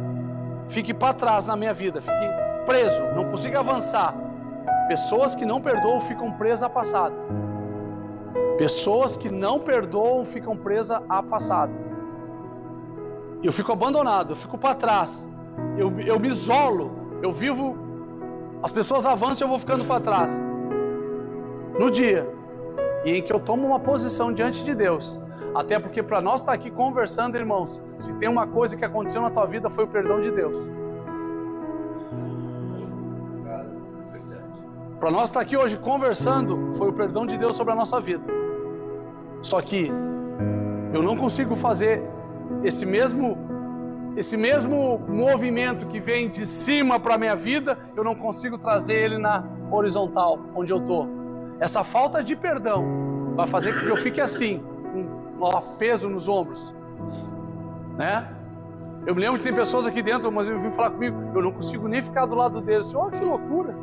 fique para trás na minha vida, fique preso, não consiga avançar. Pessoas que não perdoam ficam presas a passado. Pessoas que não perdoam ficam presas a passado. Eu fico abandonado, eu fico para trás, eu me isolo, eu vivo, as pessoas avançam e eu vou ficando para trás. No dia em que eu tomo uma posição diante de Deus, até porque para nós estar aqui conversando, irmãos, se tem uma coisa que aconteceu na tua vida foi o perdão de Deus. Para nós estar aqui hoje conversando foi o perdão de Deus sobre a nossa vida. Só que eu não consigo fazer esse mesmo movimento que vem de cima para a minha vida, eu não consigo trazer ele na horizontal, onde eu estou. Essa falta de perdão vai fazer com que eu fique assim, com peso nos ombros, né? Eu me lembro que tem pessoas aqui dentro, mas eu vim falar comigo, eu não consigo nem ficar do lado deles. Olha que loucura!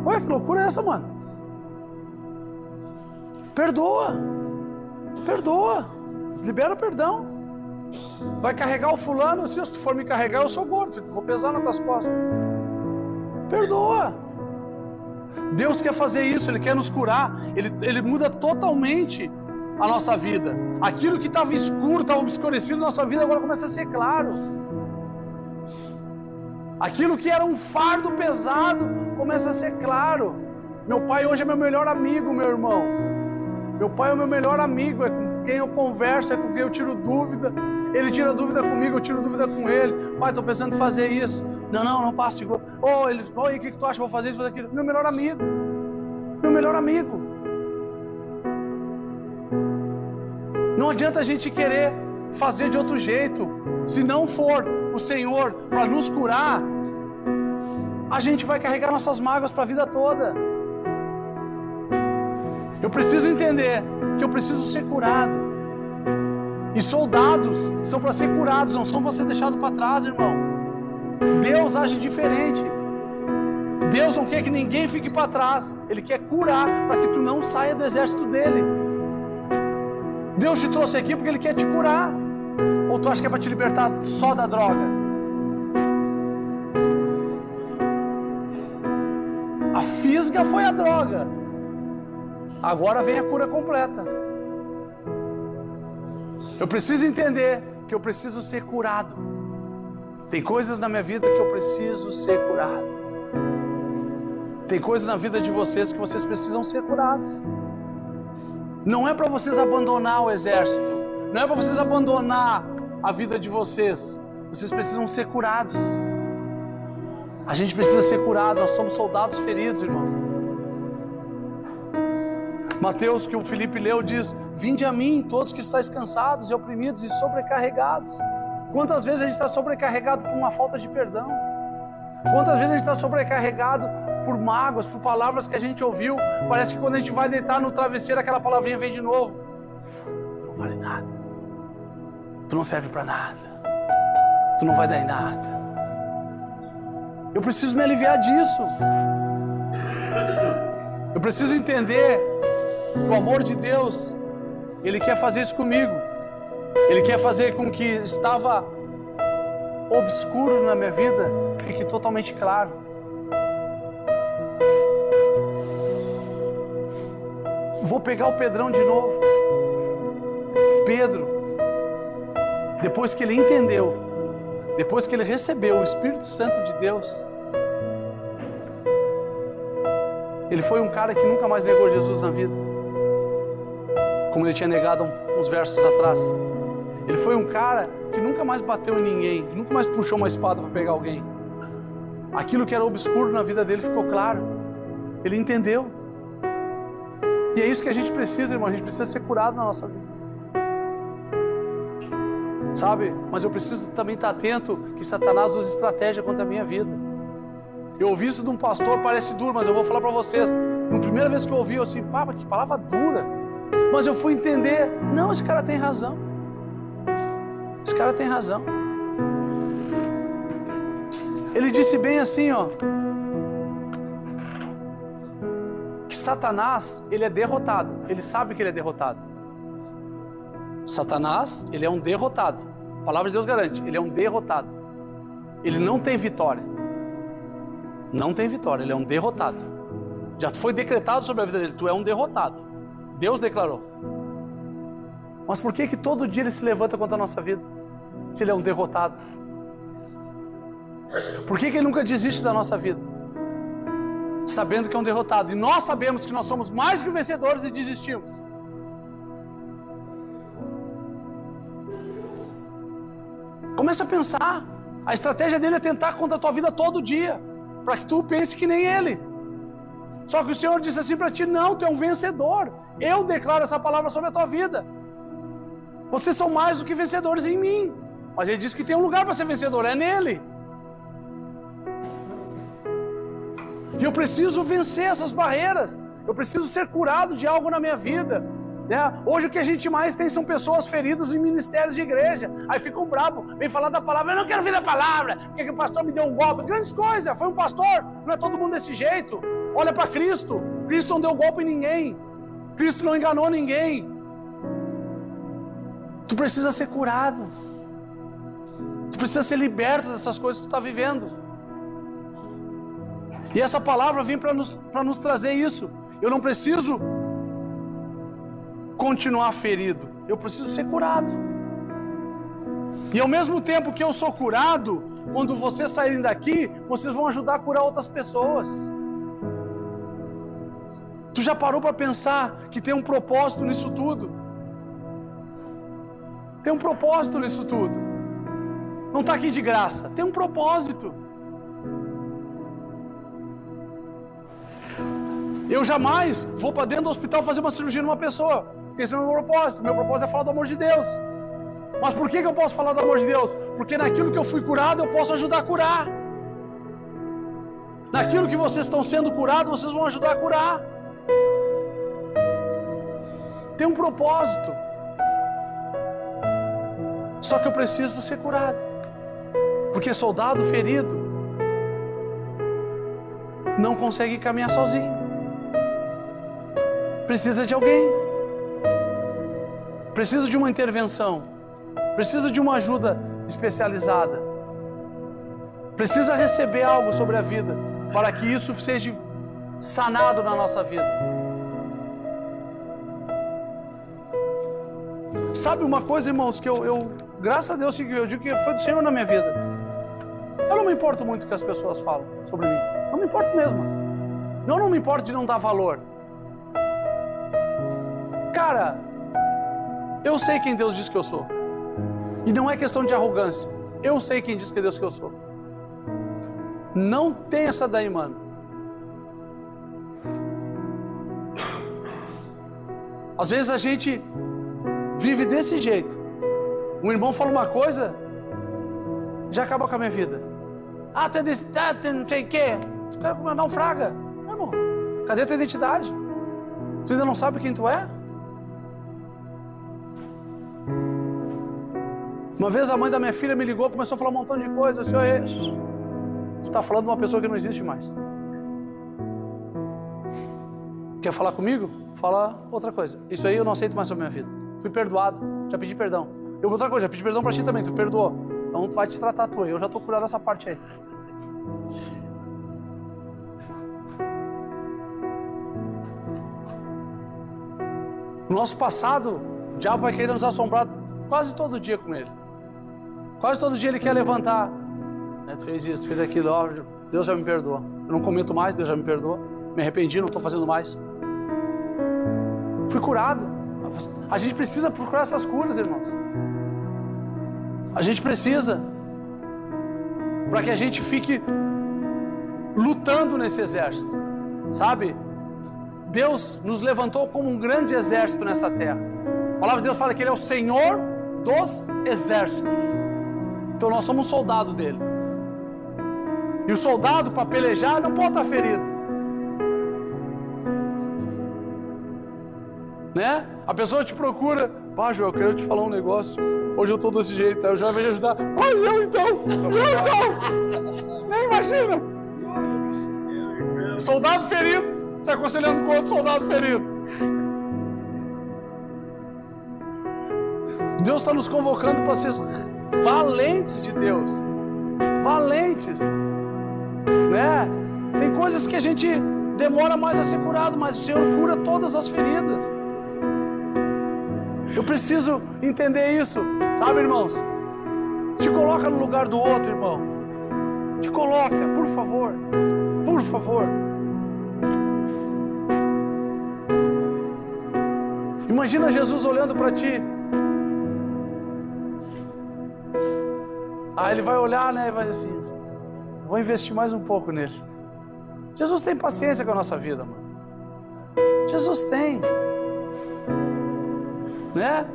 Olha que loucura é essa, mano? Perdoa, libera o perdão. Vai carregar o fulano, se tu for me carregar, eu sou gordo, vou pesar nas tuas costas. Perdoa. Deus quer fazer isso, Ele quer nos curar, Ele muda totalmente a nossa vida. Aquilo que estava escuro, estava obscurecido na nossa vida, agora começa a ser claro. Aquilo que era um fardo pesado, começa a ser claro. Meu pai hoje é meu melhor amigo, meu irmão. Meu pai é o meu melhor amigo, é com quem eu converso, é com quem eu tiro dúvida. Ele tira dúvida comigo, eu tiro dúvida com ele. Pai, estou pensando em fazer isso. Não passa, segura. O que tu acha? Vou fazer isso, fazer aquilo. Meu melhor amigo. Meu melhor amigo. Não adianta a gente querer fazer de outro jeito. Se não for o Senhor para nos curar, a gente vai carregar nossas mágoas para a vida toda. Eu preciso entender que eu preciso ser curado. E soldados são para ser curados, não são para ser deixados para trás, irmão. Deus age diferente. Deus não quer que ninguém fique para trás. Ele quer curar para que tu não saia do exército dele. Deus te trouxe aqui porque Ele quer te curar. Ou tu acha que é para te libertar só da droga? A fisga foi a droga. Agora vem a cura completa. Eu preciso entender que eu preciso ser curado. Tem coisas na minha vida que eu preciso ser curado. Tem coisas na vida de vocês que vocês precisam ser curados. Não é para vocês abandonar o exército. Não é para vocês abandonar a vida de vocês. Vocês precisam ser curados. A gente precisa ser curado. Nós somos soldados feridos, irmãos. Mateus, que o Felipe leu, diz: vinde a mim, todos que estáis cansados e oprimidos e sobrecarregados. Quantas vezes a gente está sobrecarregado por uma falta de perdão? Quantas vezes a gente está sobrecarregado por mágoas, por palavras que a gente ouviu? Parece que quando a gente vai deitar no travesseiro, aquela palavrinha vem de novo. Tu não vale nada. Tu não serve para nada. Tu não vai dar em nada. Eu preciso me aliviar disso. Eu preciso entender que o amor de Deus, Ele quer fazer isso comigo. Ele quer fazer com que estava obscuro na minha vida fique totalmente claro. Vou pegar o Pedrão de novo. Pedro, depois que ele entendeu, depois que ele recebeu o Espírito Santo de Deus, ele foi um cara que nunca mais negou Jesus na vida, como ele tinha negado uns versos atrás. Ele foi um cara que nunca mais bateu em ninguém, que nunca mais puxou uma espada para pegar alguém. Aquilo que era obscuro na vida dele ficou claro. Ele entendeu. E é isso que a gente precisa, irmão. A gente precisa ser curado na nossa vida. Sabe? Mas eu preciso também estar atento que Satanás usa estratégia contra a minha vida. Eu ouvi isso de um pastor, parece duro, mas eu vou falar para vocês. Na primeira vez que eu ouvi, eu assim, pá, que palavra dura. Mas eu fui entender, não, esse cara tem razão. Esse cara tem razão. Ele disse bem assim, ó, que Satanás, ele é derrotado. Ele sabe que ele é derrotado. Satanás, ele é um derrotado. A palavra de Deus garante, ele é um derrotado. Ele não tem vitória. Não tem vitória, ele é um derrotado. Já foi decretado sobre a vida dele, tu é um derrotado. Deus declarou. Mas por que todo dia ele se levanta contra a nossa vida? Se ele é um derrotado. Por que ele nunca desiste da nossa vida? Sabendo que é um derrotado. E nós sabemos que nós somos mais que vencedores e desistimos. Começa a pensar. A estratégia dele é tentar contra a tua vida todo dia, para que tu pense que nem ele. Só que o Senhor disse assim para ti, não, tu é um vencedor. Eu declaro essa palavra sobre a tua vida. Vocês são mais do que vencedores em mim. Mas ele disse que tem um lugar para ser vencedor, é nele. E eu preciso vencer essas barreiras. Eu preciso ser curado de algo na minha vida. Hoje o que a gente mais tem são pessoas feridas em ministérios de igreja. Aí ficam bravos, vem falar da palavra. Eu não quero ouvir a palavra, porque o pastor me deu um golpe. Grandes coisas, foi um pastor. Não é todo mundo desse jeito. Olha para Cristo. Cristo não deu golpe em ninguém. Cristo não enganou ninguém. Tu precisa ser curado. Tu precisa ser liberto dessas coisas que tu está vivendo. E essa palavra vem para nos trazer isso. Eu não preciso continuar ferido. Eu preciso ser curado. E ao mesmo tempo que eu sou curado, quando vocês saírem daqui, vocês vão ajudar a curar outras pessoas. Tu já parou para pensar que tem um propósito nisso tudo? Tem um propósito nisso tudo. Não está aqui de graça. Tem um propósito. Eu jamais vou para dentro do hospital fazer uma cirurgia numa pessoa. Porque esse não é o meu propósito. Meu propósito é falar do amor de Deus. Mas por que eu posso falar do amor de Deus? Porque naquilo que eu fui curado, eu posso ajudar a curar. Naquilo que vocês estão sendo curados, vocês vão ajudar a curar. Tem um propósito. Só que eu preciso ser curado. Porque soldado ferido não consegue caminhar sozinho. Precisa de alguém. Precisa de uma intervenção. Precisa de uma ajuda especializada. Precisa receber algo sobre a vida para que isso seja sanado na nossa vida. Sabe uma coisa, irmãos, que eu graças a Deus, eu digo que foi do Senhor na minha vida. Eu não me importo muito o que as pessoas falam sobre mim. Não me importo mesmo. Eu não me importo de não dar valor. Cara, eu sei quem Deus diz que eu sou. E não é questão de arrogância. Eu sei quem diz que é Deus que eu sou. Não tem essa daí, mano. Às vezes a gente vive desse jeito. Um irmão fala uma coisa, já acaba com a minha vida. Ah, tu é desse, tu não sei o quê. Tu quer mandar um fraga. Meu irmão, cadê a tua identidade? Tu ainda não sabe quem tu é? Uma vez a mãe da minha filha me ligou, começou a falar um montão de coisa. Senhor, tu está falando de uma pessoa que não existe mais. Quer falar comigo? Fala outra coisa. Isso aí eu não aceito mais sobre a minha vida. Fui perdoado, já pedi perdão. Eu vou outra coisa, já pedi perdão pra ti também, tu perdoou. Então tu vai te tratar tu aí, eu já tô curado essa parte aí. No nosso passado, o diabo vai querer nos assombrar quase todo dia com ele. Quase todo dia ele quer levantar. Tu fez isso, tu fez aquilo, ó, Deus já me perdoou. Eu não comento mais, Deus já me perdoou. Me arrependi, não estou fazendo mais. Fui curado. A gente precisa procurar essas curas, irmãos. A gente precisa. Para que a gente fique lutando nesse exército. Sabe? Deus nos levantou como um grande exército nessa terra. A palavra de Deus fala que Ele é o Senhor dos exércitos. Então nós somos soldados dele. E o soldado, para pelejar, não pode estar ferido. Né? A pessoa te procura. Pá, Joel, eu quero te falar um negócio. Hoje eu estou desse jeito, eu já vejo ajudar. Pá, eu então. Nem imagina. Soldado ferido. Se aconselhando com outro soldado ferido. Deus está nos convocando para ser valentes de Deus. Valentes. Né? Tem coisas que a gente demora mais a ser curado, mas o Senhor cura todas as feridas. Eu preciso entender isso, sabe, irmãos? Te coloca no lugar do outro, irmão. Te coloca, por favor. Por favor. Imagina Jesus olhando para ti. Aí ele vai olhar, né, e vai dizer assim: vou investir mais um pouco nele. Jesus tem paciência com a nossa vida, mano. Jesus tem. Né?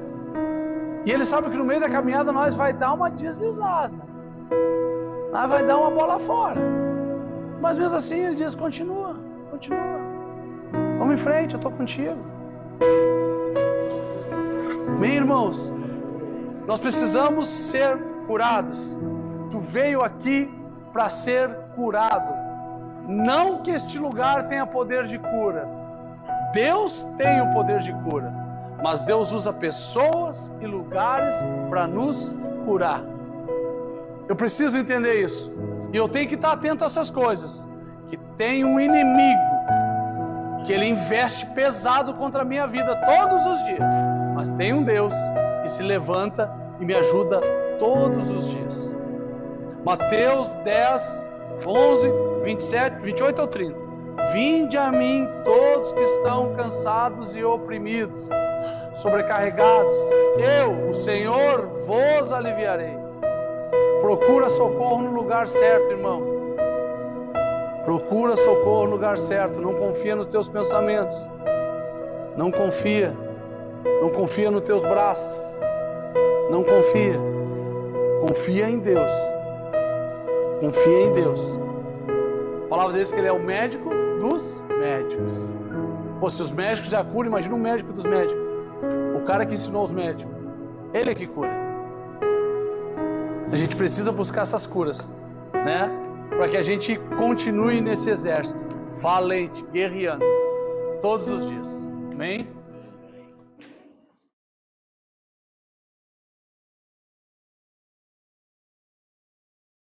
E ele sabe que no meio da caminhada nós vai dar uma deslizada. Nós vai dar uma bola fora. Mas mesmo assim ele diz: continua, continua. Vamos em frente, eu estou contigo. Bem, irmãos, nós precisamos ser curados. Tu veio aqui para ser curado. Não que este lugar tenha poder de cura. Deus tem o poder de cura. Mas Deus usa pessoas e lugares para nos curar. Eu preciso entender isso. E eu tenho que estar atento a essas coisas. Que tem um inimigo que ele investe pesado contra a minha vida todos os dias. Mas tem um Deus que se levanta e me ajuda todos os dias. Mateus 10, 11, 27, 28 ao 30. Vinde a mim todos que estão cansados e oprimidos, sobrecarregados. Eu, o Senhor, vos aliviarei. Procura socorro no lugar certo, irmão. Procura socorro no lugar certo. Não confia nos teus pensamentos. Não confia. Não confia nos teus braços. Não confia. Confia em Deus. Confia em Deus. A palavra diz que Ele é o médico dos médicos. Pô, se os médicos já curam, imagina o médico dos médicos. O cara que ensinou os médicos. Ele é que cura. A gente precisa buscar essas curas, né? Para que a gente continue nesse exército, valente, guerreando, todos os dias. Amém?